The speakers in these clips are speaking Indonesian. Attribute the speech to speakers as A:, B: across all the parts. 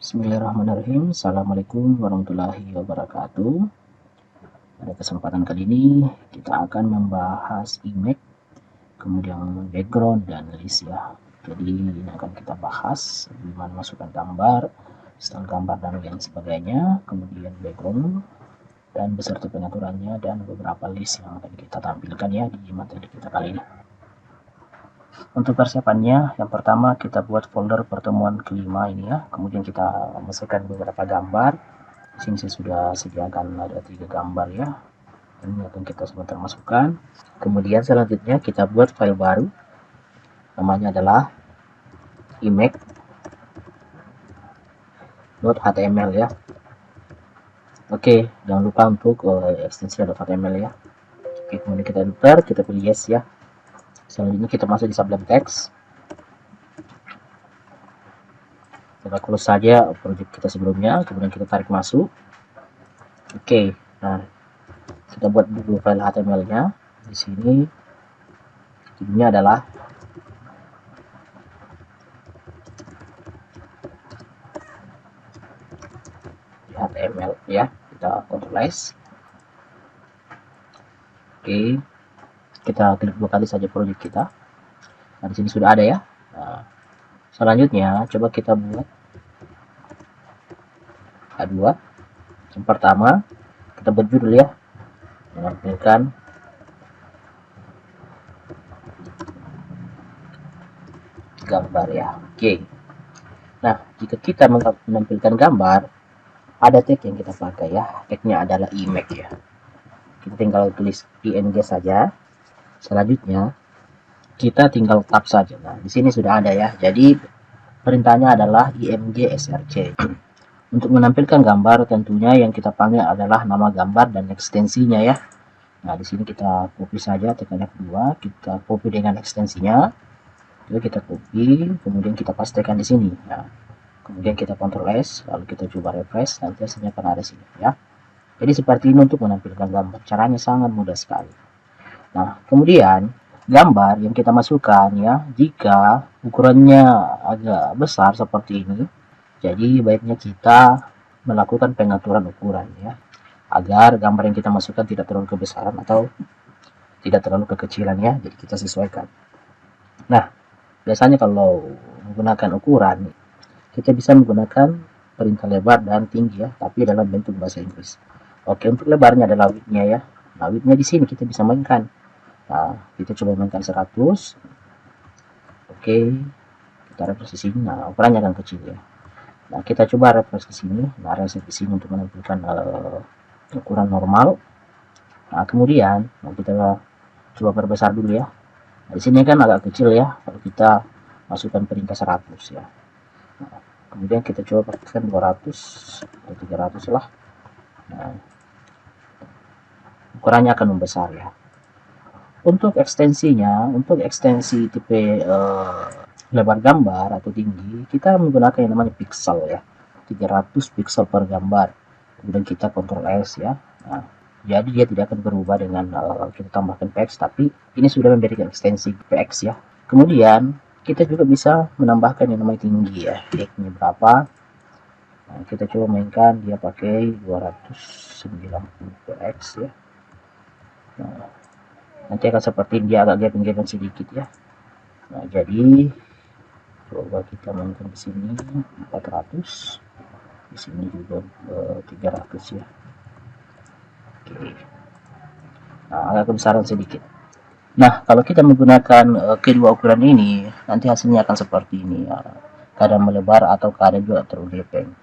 A: Bismillahirrahmanirrahim. Assalamualaikum warahmatullahi wabarakatuh. Pada kesempatan kali ini kita akan membahas image, kemudian background dan list ya. Jadi ini akan kita bahas bagaimana masukkan gambar, style gambar dan lain sebagainya, kemudian background dan beserta pengaturannya dan beberapa list yang akan kita tampilkan ya di materi kita kali ini. Untuk persiapannya, yang pertama kita buat folder pertemuan kelima ini ya. Kemudian kita masukkan beberapa gambar. Di sini saya sudah sediakan ada 3 gambar ya. Ini akan kita sebentar masukkan. Kemudian selanjutnya kita buat file baru. Namanya adalah image.html ya. Oke, jangan lupa untuk ekstensi .html ya. Oke, kemudian kita enter, kita pilih yes ya. Selanjutnya kita masuk di Sublime Text. Kita close saja project kita sebelumnya, kemudian kita tarik masuk. Oke, nah kita buat dulu file HTML-nya. Di sini judulnya adalah HTML ya. Kita Ctrl S. Oke. Kita klik 2 kali saja project kita. Nah, di sini sudah ada ya. Nah, selanjutnya coba kita buat A2. Yang pertama kita buat judul ya, menampilkan gambar ya. Oke. Nah, jika kita menampilkan gambar, ada tag yang kita pakai ya. Tagnya adalah image ya. Kita tinggal tulis ing saja. Selanjutnya kita tinggal tab saja. Nah, di sini sudah ada ya. Jadi perintahnya adalah img src. Untuk menampilkan gambar tentunya yang kita panggil adalah nama gambar dan ekstensinya ya. Nah, di sini kita copy saja, tekan F2, kita copy dengan ekstensinya. Lalu kita copy, kemudian kita pastekan di sini. Nah, kemudian kita Ctrl S, lalu kita coba refresh, nanti hasilnya akan ada sini ya. Jadi seperti ini untuk menampilkan gambar. Caranya sangat mudah sekali. Nah, kemudian gambar yang kita masukkan ya, jika ukurannya agak besar seperti ini, jadi baiknya kita melakukan pengaturan ukuran ya, agar gambar yang kita masukkan tidak terlalu kebesaran atau tidak terlalu kekecilan ya. Jadi kita sesuaikan. Nah, biasanya kalau menggunakan ukuran, kita bisa menggunakan perintah lebar dan tinggi ya, tapi dalam bentuk bahasa Inggris. Oke, untuk lebarnya adalah width-nya ya. Nah, width-nya di sini kita bisa mainkan. Nah, kita coba mainkan 100. Oke, kita refresh di sini. Nah, ukurannya akan kecil ya. Nah, kita coba refresh ke sini. Nah, reset di sini untuk menampilkan ukuran normal. Nah, kemudian kita coba perbesar dulu ya. Nah, di sini kan agak kecil ya. Kalau kita masukkan perintah 100 ya. Nah, kemudian kita coba pakaikan 200 atau 300 lah. Nah, ukurannya akan membesar ya. Untuk ekstensinya, untuk ekstensi tipe lebar gambar atau tinggi, kita menggunakan yang namanya pixel ya, 300 pixel per gambar. Kemudian kita Ctrl S ya. Nah, jadi dia tidak akan berubah dengan kita tambahkan px, tapi ini sudah memberikan ekstensi px ya. Kemudian kita juga bisa menambahkan yang namanya tinggi ya, nya berapa. Nah, kita coba mainkan, dia pakai 290 px ya. Nah, nanti akan seperti dia agak gaping-gaping sedikit ya. Nah, jadi coba kita mainkan di sini 400, di sini juga 300 ya. Oke. Nah, agak kebesaran sedikit. Nah, kalau kita menggunakan kedua ukuran ini, nanti hasilnya akan seperti ini ya. Kadang melebar atau kadang juga terlalu gaping.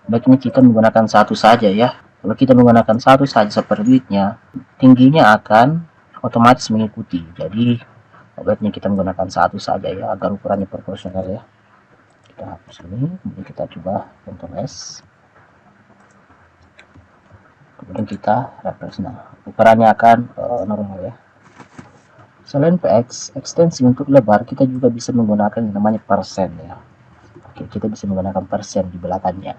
A: Baiknya kita menggunakan satu saja ya. Kalau kita menggunakan satu saja seperti width-nya, tingginya akan otomatis mengikuti. Jadi baiknya kita menggunakan satu saja ya, agar ukurannya proporsional ya. Kita hapus ini, kemudian kita coba Ctrl S, kemudian kita refresh. Nah, ukurannya akan normal ya. Selain px, ekstensi untuk lebar kita juga bisa menggunakan yang namanya persen ya. Oke, kita bisa menggunakan persen di belakangnya.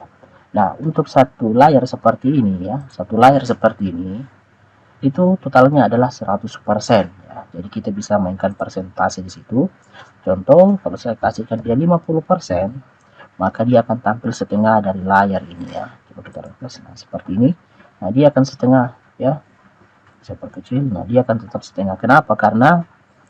A: Nah, untuk satu layar seperti ini ya, satu layar seperti ini itu totalnya adalah 100% ya. Jadi kita bisa mainkan persentase di situ. Contoh, kalau saya kasihkan dia 50%, maka dia akan tampil setengah dari layar ini ya. Coba kita refresh, nah seperti ini. Nah dia akan setengah ya, saya perkecil. Nah dia akan tetap setengah. Kenapa? Karena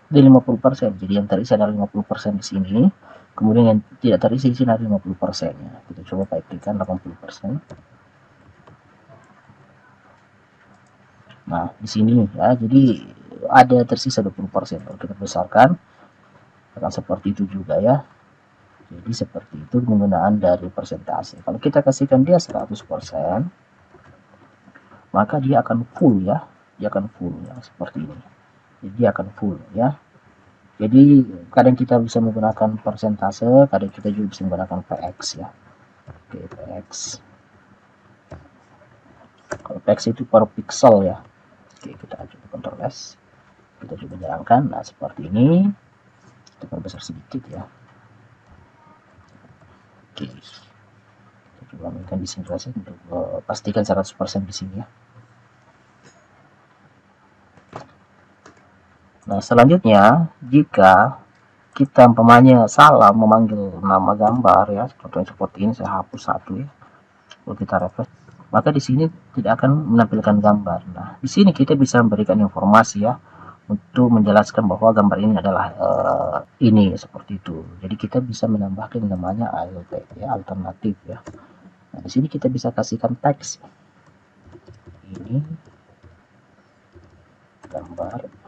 A: di 50%, jadi yang terisi adalah 50% di sini, kemudian yang tidak terisi di sini ada 50% ya. Kita coba pastikan 80%. Nah di sini ya, jadi ada tersisa 20%. Kalau kita besarkan akan seperti itu juga ya. Jadi seperti itu penggunaan dari persentase. Kalau kita kasihkan dia 100%, maka dia akan full ya. Dia akan full ya, seperti ini. Jadi dia akan full ya. Jadi kadang kita bisa menggunakan persentase, kadang kita juga bisa menggunakan PX ya. Oke, PX. Kalau PX itu per pixel ya. Oke, kita coba Ctrl S. Kita coba jalankan. Nah, seperti ini. Kita perbesar sedikit ya. Oke. Kita coba mainkan di sini saja untuk pastikan 100% di sini ya. Nah, selanjutnya jika kita umpamanya salah memanggil nama gambar ya, contohnya seperti ini, saya hapus satu ya. Kalau kita refresh, maka di sini tidak akan menampilkan gambar. Nah, di sini kita bisa memberikan informasi ya untuk menjelaskan bahwa gambar ini adalah ini seperti itu. Jadi kita bisa menambahkan namanya ALT ya, alternatif ya. Nah, di sini kita bisa kasihkan teks. Ini gambar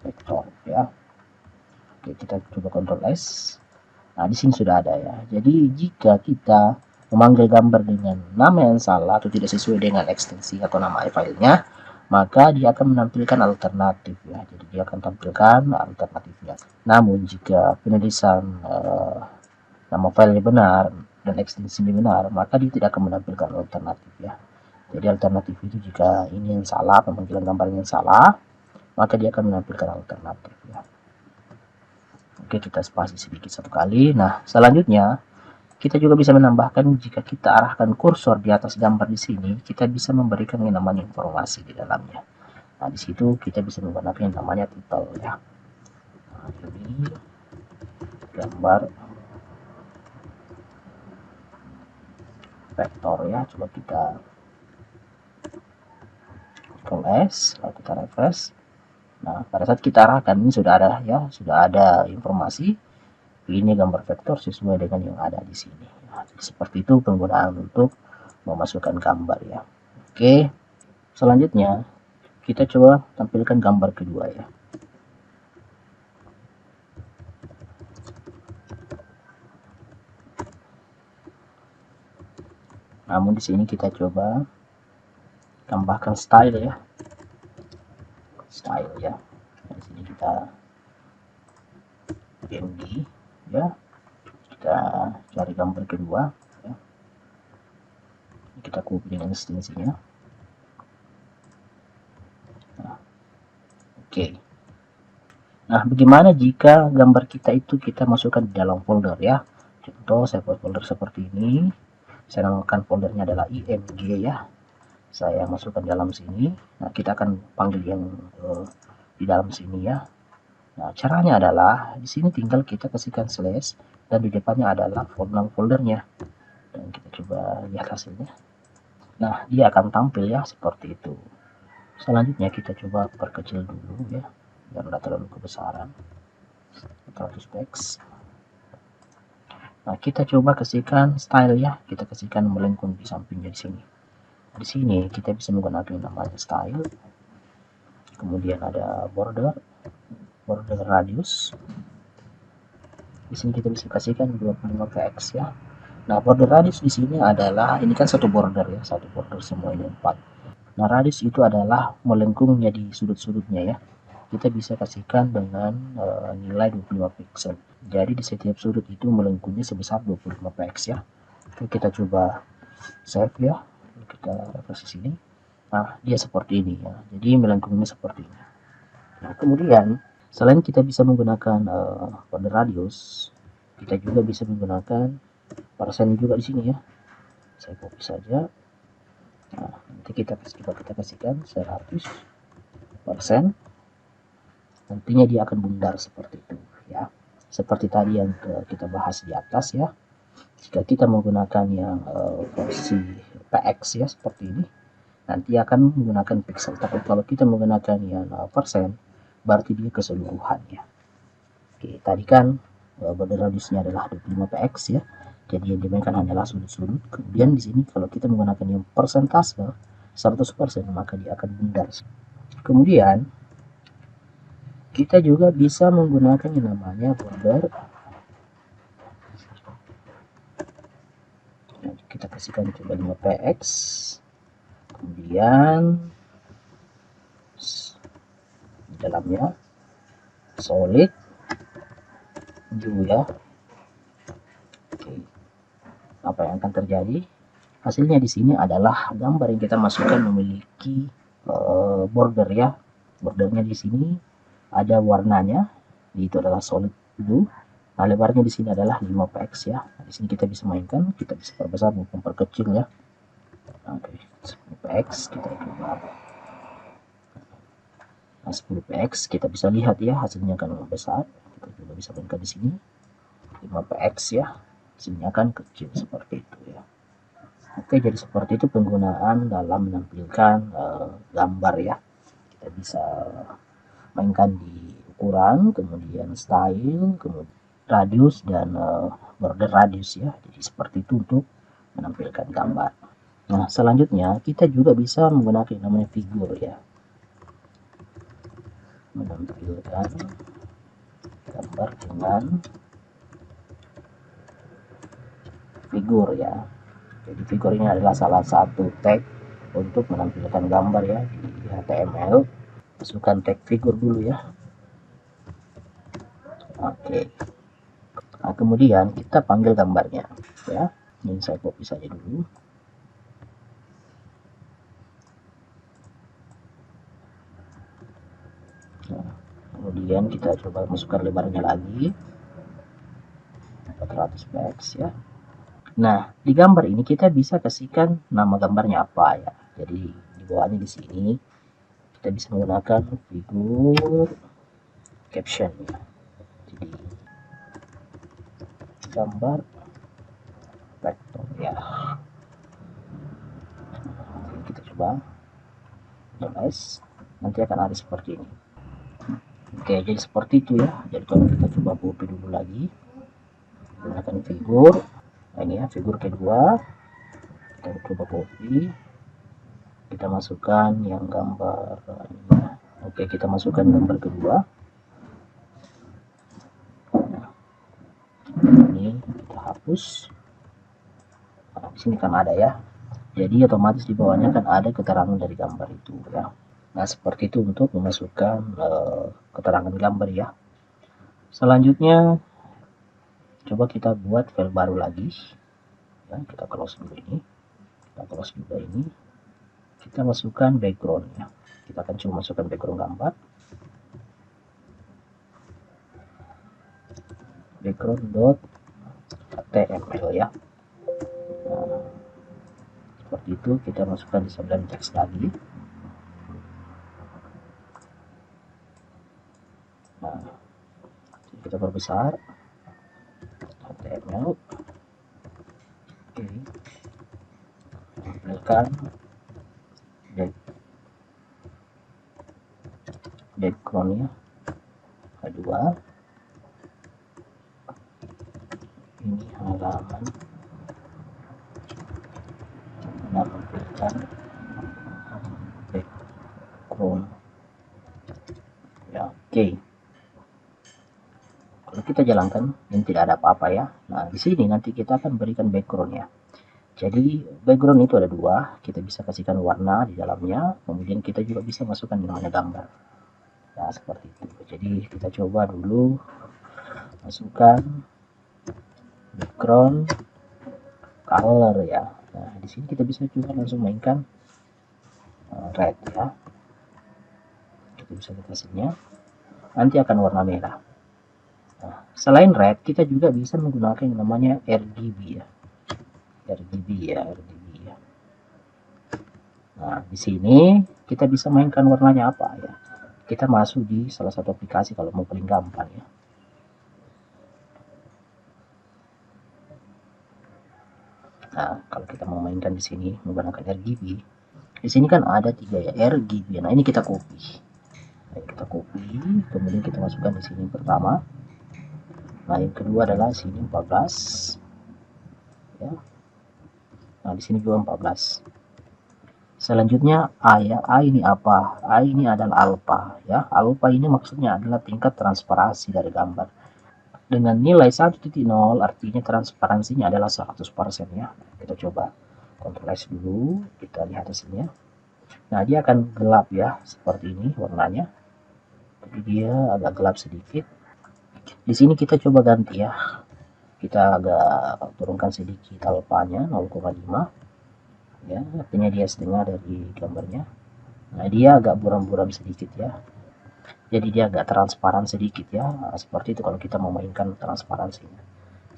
A: vektor ya. Oke, kita coba Ctrl S. Nah, di sini sudah ada ya. Jadi jika kita memanggil gambar dengan nama yang salah atau tidak sesuai dengan ekstensi atau nama filenya, maka dia akan menampilkan alternatif ya. Jadi dia akan tampilkan alternatifnya. Namun jika penulisan nama filenya benar dan ekstensinya benar, maka dia tidak akan menampilkan alternatif ya. Jadi alternatif itu jika ini yang salah, pemanggilan gambarnya yang salah, maka dia akan menampilkan alternatif ya. Oke, kita spasi sedikit satu kali. Nah, selanjutnya kita juga bisa menambahkan jika kita arahkan kursor di atas gambar di sini, kita bisa memberikan yang namanya informasi di dalamnya. Nah, di situ kita bisa menggunakan yang namanya title ya. Nah, ini gambar vektor ya. Coba kita Ctrl S, lalu kita refresh. Nah, pada saat kita arahkan ini sudah ada ya, sudah ada informasi. Ini gambar vektor sesuai dengan yang ada di sini. Nah, seperti itu penggunaan untuk memasukkan gambar ya. Oke, selanjutnya kita coba tampilkan gambar kedua ya. Namun di sini kita coba tambahkan style ya, style ya. Di sini kita PNG ya, kita cari gambar kedua ya. Kita copy dengan ekstensinya. Nah, oke. Nah, bagaimana jika gambar kita itu kita masukkan di dalam folder ya. Contoh saya buat folder seperti ini, saya namakan foldernya adalah img ya. Saya masukkan dalam sini. Nah, kita akan panggil yang di dalam sini ya. Nah, caranya adalah di sini tinggal kita kasihkan slash dan di depannya adalah foldernya. Dan kita coba lihat hasilnya. Nah, dia akan tampil ya seperti itu. Selanjutnya kita coba perkecil dulu ya, biar tidak terlalu kebesaran. 100 px. Nah, kita coba kasihkan style ya. Kita kasihkan melengkung di sampingnya di sini. Di sini kita bisa menggunakan namanya style. Kemudian ada border radius. Di sini kita bisa kasihkan 25 px ya. Nah, border radius di sini adalah ini kan satu border ya, satu border semuanya 4. Nah, radius itu adalah melengkungnya di sudut-sudutnya ya. Kita bisa kasihkan dengan nilai 25 pixel. Jadi di setiap sudut itu melengkungnya sebesar 25 px ya. Oke, kita coba save ya. Kita refresh sini. Nah, dia seperti ini ya. Jadi melengkungnya seperti ini. Nah, kemudian selain kita bisa menggunakan border radius, kita juga bisa menggunakan persen juga di sini ya. Saya copy saja. Nah, nanti kita kasihkan 100%. Nantinya dia akan bundar seperti itu ya. seperti tadi yang kita bahas di atas ya. Jika kita menggunakan yang versi PX ya seperti ini, nanti akan menggunakan pixel. Tapi kalau kita menggunakan yang persen, berarti dia keseluruhan ya. Oke, tadi kan border radiusnya adalah 25 px ya. Jadi yang dimainkan hanyalah sudut-sudut. Kemudian di sini kalau kita menggunakan yang persentase 100%, maka dia akan bundar. Kemudian kita juga bisa menggunakan yang namanya border. Nah, kita kasihkan coba 5 px. Kemudian di dalamnya solid juga. Oke. Apa yang akan terjadi? Hasilnya di sini adalah gambar yang kita masukkan memiliki border ya. Bordernya di sini ada warnanya, itu adalah solid blue. Nah, lebarnya di sini adalah 5 px ya. Nah, di sini kita bisa mainkan, kita bisa perbesar maupun perkecil ya. Oke, 10 px kita coba. Nah, 10 px kita bisa lihat ya, hasilnya akan besar. Kita juga bisa mainkan di sini 5 px ya, hasilnya akan kecil seperti itu ya. Oke, jadi seperti itu penggunaan dalam menampilkan gambar ya. Kita bisa mainkan di ukuran, kemudian style, kemudian radius dan border radius ya. Jadi seperti itu untuk menampilkan gambar. Nah, selanjutnya kita juga bisa menggunakan yang namanya figur ya. Menampilkan gambar dengan figur ya. Jadi figur ini adalah salah satu tag untuk menampilkan gambar ya di HTML. Masukkan tag figur dulu ya. Oke. Nah, kemudian kita panggil gambarnya ya. Ini saya copy saja dulu. Nah, kemudian kita coba masukkan lebarnya lagi 400 px ya. Nah, di gambar ini kita bisa kasihkan nama gambarnya apa ya. Jadi di bawahnya di sini kita bisa menggunakan figur caption ya. Jadi gambar vektor ya. Jadi kita coba tulis, nanti akan ada seperti ini. Oke, jadi seperti itu ya. Jadi kalau kita coba copy dulu lagi, gunakan figur. Nah, ini ya figur kedua, kita coba copy, kita masukkan yang gambar ini. Oke, kita masukkan gambar kedua. Nah, ini kita hapus. Nah, di sini kan ada ya, jadi otomatis di bawahnya kan ada keterangan dari gambar itu ya. Nah, seperti itu untuk memasukkan keterangan gambar ya. Selanjutnya coba kita buat file baru lagi ya. Kita close dulu ini, kita close juga ini, kita masukkan background ya. Kita akan coba masukkan background gambar, background.html ya. Nah, seperti itu kita masukkan di sebelah teks lagi. Nah, kita perbesar HTML. Oke, tampilkan backgroundnya kedua. Ini halaman menampilkan background ya. Oke, kalau kita jalankan ini tidak ada apa-apa ya. Nah, di sini nanti kita akan berikan background ya. Jadi background itu ada dua, kita bisa kasihkan warna di dalamnya, kemudian kita juga bisa masukkan namanya gambar. Nah, seperti itu. Jadi kita coba dulu masukkan background color ya. Nah, di sini kita bisa juga langsung mainkan red ya. Kita bisa kasihnya, nanti akan warna merah. Nah, selain red, kita juga bisa menggunakan yang namanya RGB ya. RGB ya. Nah, di sini kita bisa mainkan warnanya apa ya. Kita masuk di salah satu aplikasi kalau mau paling gampang ya. Nah, kalau kita mau mainkan di sini menggunakan RGB, di sini kan ada 3 ya, RGB. Nah, ini kita copy. Nah, kita copy, kemudian kita masukkan di sini pertama. Nah, yang kedua adalah sini 14. Ya. Nah, di sini juga 14. Selanjutnya A ya. A ini apa? A ini adalah alpha ya. Alpha ini maksudnya adalah tingkat transparansi dari gambar. Dengan nilai 1.0 artinya transparansinya adalah 100% ya. Kita coba Ctrl S dulu, kita lihat hasilnya. Nah, dia akan gelap ya, seperti ini warnanya. Jadi dia agak gelap sedikit. Di sini kita coba ganti ya. Kita agak turunkan sedikit alfanya 0,5 ya, artinya dia setengah dari gambarnya. Nah, dia agak buram-buram sedikit ya. Jadi dia agak transparan sedikit ya. Nah, seperti itu kalau kita memainkan transparansinya.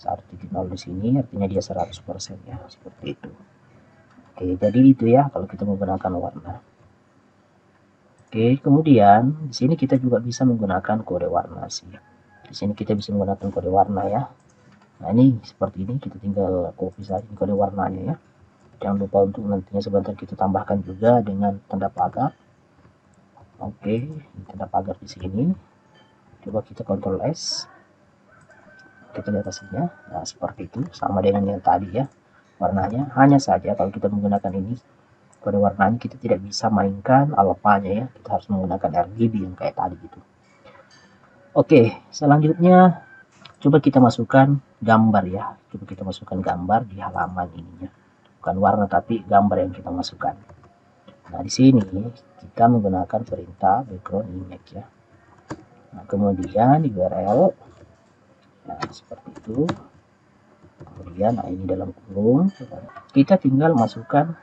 A: 1.0 di sini artinya dia 100% ya, seperti itu. Oke, jadi itu ya kalau kita menggunakan warna. Oke, kemudian di sini kita juga bisa menggunakan kode warna sih. Di sini kita bisa menggunakan kode warna ya. Nah, ini seperti ini, kita tinggal copy saja kode warnanya ya. Jangan lupa untuk nantinya sebentar kita tambahkan juga dengan tanda pagar. Oke, tanda pagar di sini. Coba kita Ctrl S. Kita lihat hasilnya. Nah, seperti itu, sama dengan yang tadi ya. Warnanya hanya saja kalau kita menggunakan ini kode warnanya kita tidak bisa mainkan alfanya ya. Kita harus menggunakan RGB yang kayak tadi gitu. Oke, selanjutnya coba kita masukkan gambar ya. Coba kita masukkan gambar di halaman ininya. Bukan warna tapi gambar yang kita masukkan. Nah, di sini kita menggunakan perintah background image ya. Nah, kemudian di URL, nah seperti itu. Kemudian, nah ini dalam kurung, kita tinggal masukkan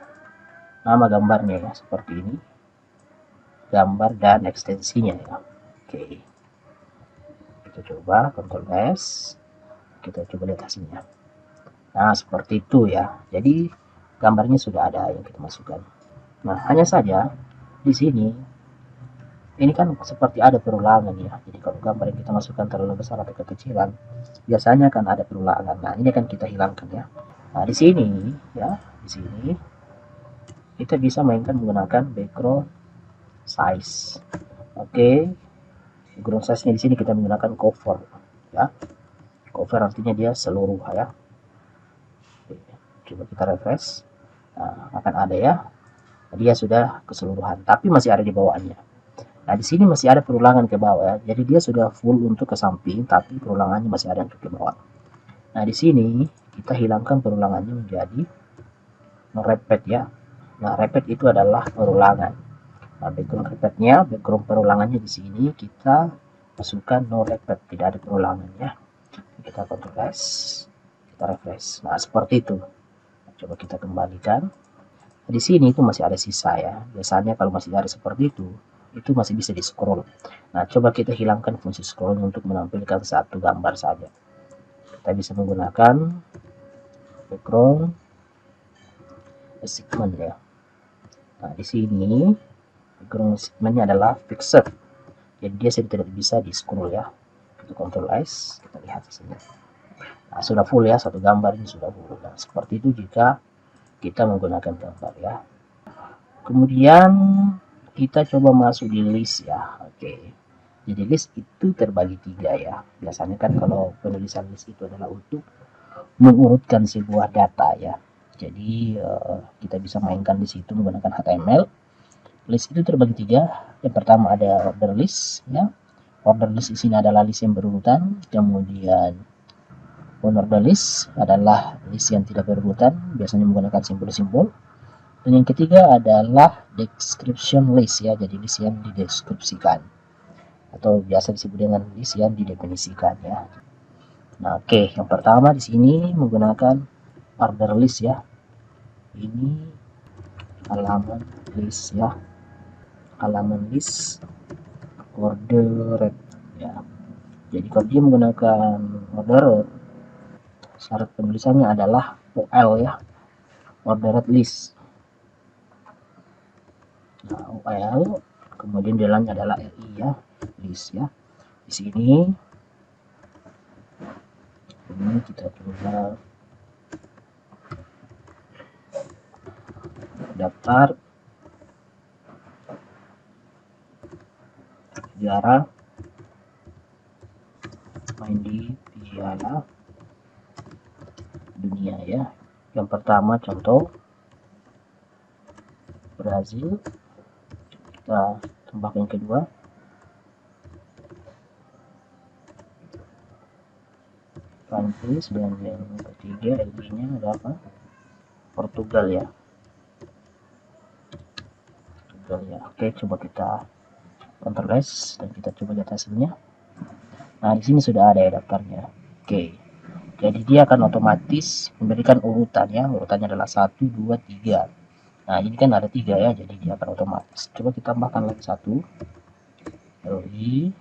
A: nama gambarnya ya, seperti ini. Gambar dan ekstensinya ya. Oke. Kita coba Ctrl S. Kita coba lihat hasilnya. Nah, seperti itu ya. Jadi gambarnya sudah ada yang kita masukkan. Nah, hanya saja di sini ini kan seperti ada perulangan ya. Jadi kalau gambar yang kita masukkan terlalu besar atau kekecilan, biasanya kan ada perulangan. Nah, ini kan kita hilangkan ya. Nah, di sini ya, di sini kita bisa mainkan menggunakan background size. Oke. Background size-nya di sini kita menggunakan cover ya. Cover artinya dia seluruh ya. Oke. Coba kita refresh. Nah, akan ada ya. Dia sudah keseluruhan, tapi masih ada di bawahnya. Nah, di sini masih ada perulangan ke bawah ya. Jadi dia sudah full untuk ke samping, tapi perulangannya masih ada untuk ke bawah. Nah, di sini kita hilangkan perulangannya menjadi no repeat ya. Nah, repeat itu adalah perulangan. Nah, background repeatnya, background perulangannya di sini kita masukkan no repeat, tidak ada perulangan ya. Kita Ctrl S, kita refresh. Nah, seperti itu. Coba kita kembalikan. Di sini itu masih ada sisa ya. Biasanya kalau masih ada seperti itu masih bisa di scroll. Nah, coba kita hilangkan fungsi scroll untuk menampilkan satu gambar saja. Kita bisa menggunakan background segment ya. Nah, di sini background segmentnya adalah fixed. Jadi dia sudah tidak bisa di scroll ya. Kita Ctrl S, kita lihat hasilnya. Nah, sudah full ya, satu gambar ini sudah full. Nah, seperti itu jika kita menggunakan gambar ya. Kemudian kita coba masuk di list ya. Oke. Jadi list itu terbagi 3 ya. Biasanya kan kalau penulisan list itu adalah untuk mengurutkan sebuah data ya. Jadi kita bisa mainkan di situ menggunakan HTML. List itu terbagi 3. Yang pertama ada order list ya. Order list di sini adalah list yang berurutan. Kemudian unordered list adalah list yang tidak berurutan, biasanya menggunakan simbol-simbol. Dan yang ketiga adalah description list ya, jadi list yang dideskripsikan atau biasa disebut dengan list yang didefinisikan ya. Nah, oke, yang pertama di sini menggunakan order list ya. Ini halaman list ya. Halaman list ordered ya. Jadi kalau dia menggunakan ordered, syarat penulisannya adalah OL ya, ordered list. Nah, OL, kemudian jalannya adalah LI ya, list ya. Di sini ini kita coba daftar, sejarah, main di Piala Dunia ya. Yang pertama contoh Brazil, kita tambahkan kedua Prancis, dan yang ketiga LG-nya ada apa? Portugal ya. Portugal ya. Oke, coba kita Ctrl S dan kita coba lihat hasilnya. Nah, di sini sudah ada ya daftarnya. Oke. Jadi dia akan otomatis memberikan urutan ya. Urutannya adalah 1, 2, 3. Nah, ini kan ada 3 ya, jadi dia akan otomatis. Coba kita tambahkan lagi 1. LI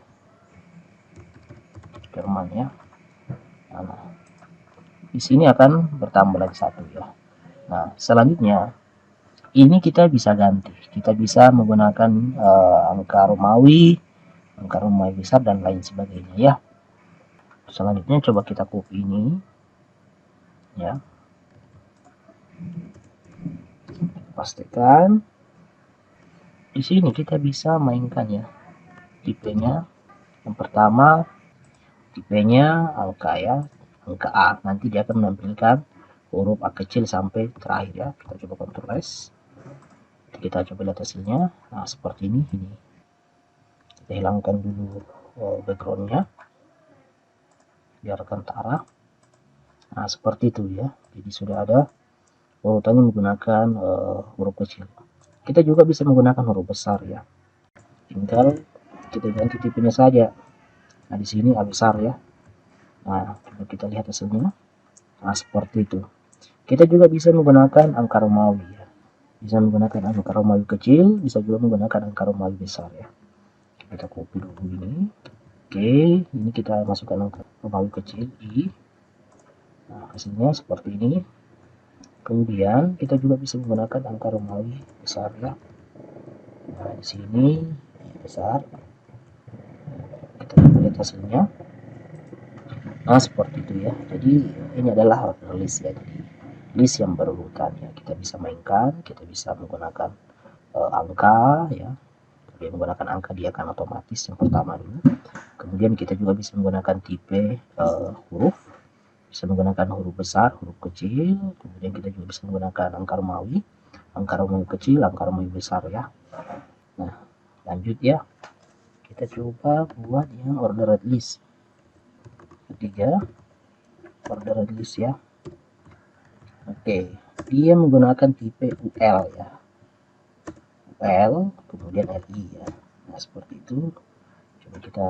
A: Jerman ya. Nah, di sini akan bertambah lagi 1 ya. Nah, selanjutnya ini kita bisa ganti. Kita bisa menggunakan angka Romawi besar dan lain sebagainya ya. Selanjutnya coba kita copy ini ya. Pastikan di sini kita bisa mainkan ya tipenya. Yang pertama tipenya angka ya, angka A. Nanti dia akan menampilkan huruf A kecil sampai terakhir ya. Kita coba Ctrl S, kita coba lihat hasilnya. Nah, seperti ini. Kita hilangkan dulu backgroundnya, biarkan terarah. Nah, seperti itu ya. Jadi sudah ada urutannya menggunakan huruf kecil. Kita juga bisa menggunakan huruf besar ya. Tinggal kita ganti tipenya saja. Nah, di sini A besar ya. Nah, coba kita lihat hasilnya. Nah, seperti itu. Kita juga bisa menggunakan angka Romawi ya. Bisa menggunakan angka Romawi kecil, bisa juga menggunakan angka Romawi besar ya. Kita copy dulu ini. Oke, ini kita masukkan angka Romawi kecil I. Nah, hasilnya seperti ini. Kemudian kita juga bisa menggunakan angka Romawi besar ya. Nah, di sini besar. Kita lihat hasilnya. Nah, seperti itu ya. Jadi ini adalah list ya. Jadi list yang berurutan ya. Kita bisa mainkan, kita bisa menggunakan angka ya. Kemudian menggunakan angka dia akan otomatis yang pertama dulu. Kemudian kita juga bisa menggunakan tipe huruf. Bisa menggunakan huruf besar, huruf kecil. Kemudian kita juga bisa menggunakan angka Romawi kecil, angka Romawi besar ya. Nah, lanjut ya. Kita coba buat yang ordered list. Ketiga, ordered list ya. Oke, dia menggunakan tipe UL ya. UL, kemudian LI ya. Nah, seperti itu. Coba kita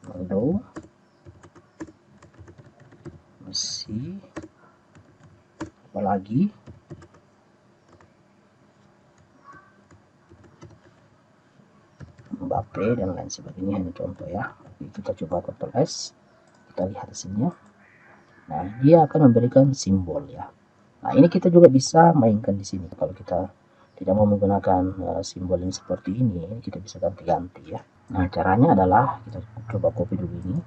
A: Ronaldo, Messi, apalagi Mbappe dan lain sebagainya. Ini contoh ya. Kita coba Ctrl S, kita lihat hasilnya. Nah, dia akan memberikan simbol ya. Nah, ini kita juga bisa mainkan di sini. Kalau kita tidak mau menggunakan simbol yang seperti ini, kita bisa ganti-ganti ya. Nah, caranya adalah kita coba copy dulu ini.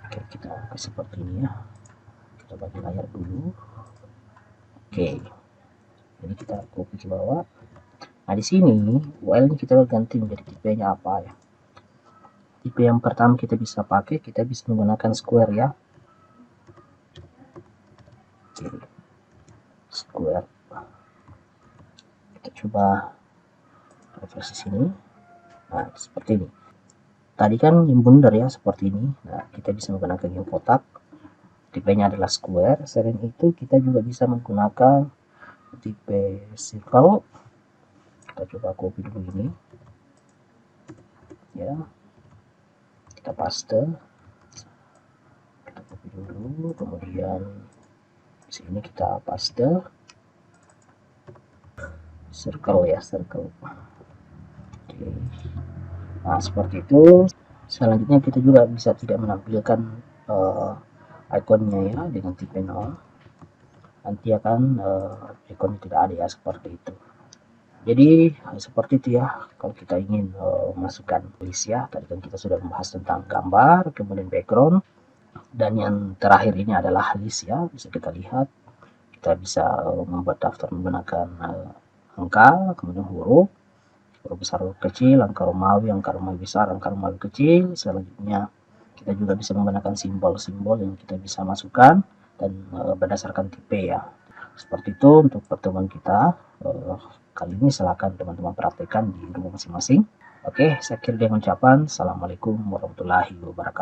A: Oke, kita seperti ini ya. Kita bagi layar dulu. Oke, ini kita copy ke bawah. Nah, di sini UL ini kita ganti menjadi tipenya apa ya. Tipe yang pertama kita bisa pakai, kita bisa menggunakan square ya. Oke, square. Kita coba versi sini. Nah, seperti ini. Tadi kan yang bundar ya, seperti ini. Nah, kita bisa menggunakan yang kotak. Tipenya adalah square. Selain itu, kita juga bisa menggunakan tipe circle. Kita coba copy dulu ini. Ya. Kita paste. Kita copy dulu, kemudian sini kita paste. Circle ya, circle. Oke. Nah, seperti itu. Selanjutnya kita juga bisa tidak menampilkan ikonnya ya dengan tipe 0. Nanti akan ikonnya tidak ada ya, seperti itu. Jadi seperti itu ya kalau kita ingin masukkan list ya. Tadi kan kita sudah membahas tentang gambar, kemudian background, dan yang terakhir ini adalah list ya. Bisa kita lihat, kita bisa membuat daftar menggunakan angka, kemudian huruf besar, huruf kecil, angka Romawi besar, angka Romawi kecil. Selanjutnya kita juga bisa menggunakan simbol-simbol yang kita bisa masukkan dan berdasarkan tipe ya. Seperti itu untuk pertemuan kita kali ini. Silakan teman-teman praktekkan di rumah masing-masing. Oke, saya akhiri dengan ucapan assalamualaikum warahmatullahi wabarakatuh.